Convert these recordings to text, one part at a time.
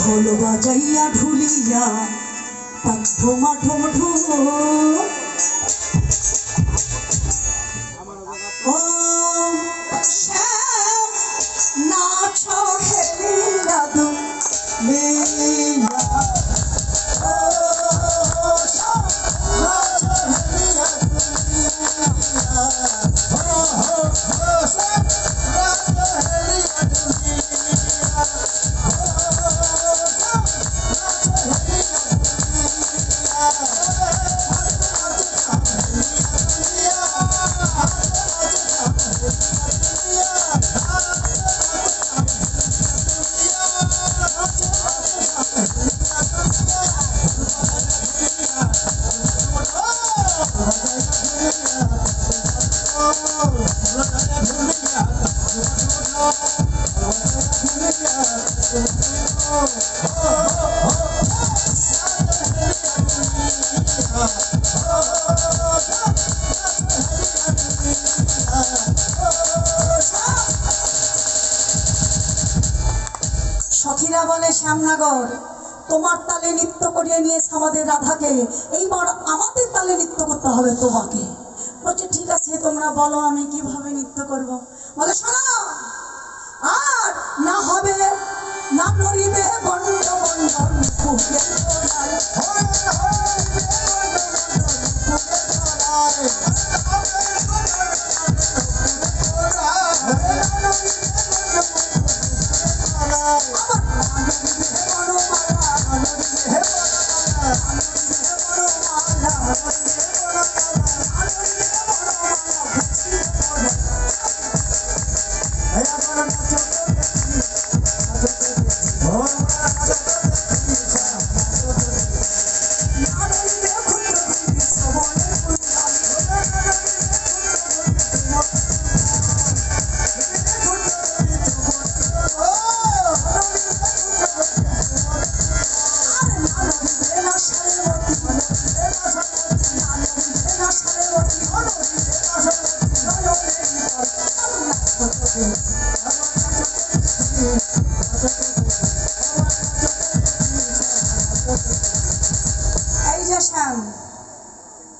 ঢোল বাজাইয়া ঢুলিয়া ঠোমা ঠোম ঠোম ও শ্যাম নাচ হেলিয়া দুলিয়া সখীরা বলে শ্যামনগর তোমার তালে নৃত্য করিয়ে নিয়েছে আমাদের রাধাকে, এইবার আমাদের তালে নৃত্য করতে হবে তোমাকে। বলছে ঠিক আছে তোমরা বলো আমি কিভাবে নৃত্য করব। বলে শোনো, আর না হবে না নড়িবে বন্ড বন্ডন ফুলের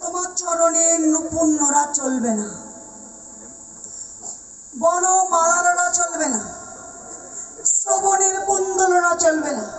তোমার চরণের নুপুর নড়া চলবে না, বনমালারা চলবে না, শ্রবণের কুণ্ডলরা চলবে না।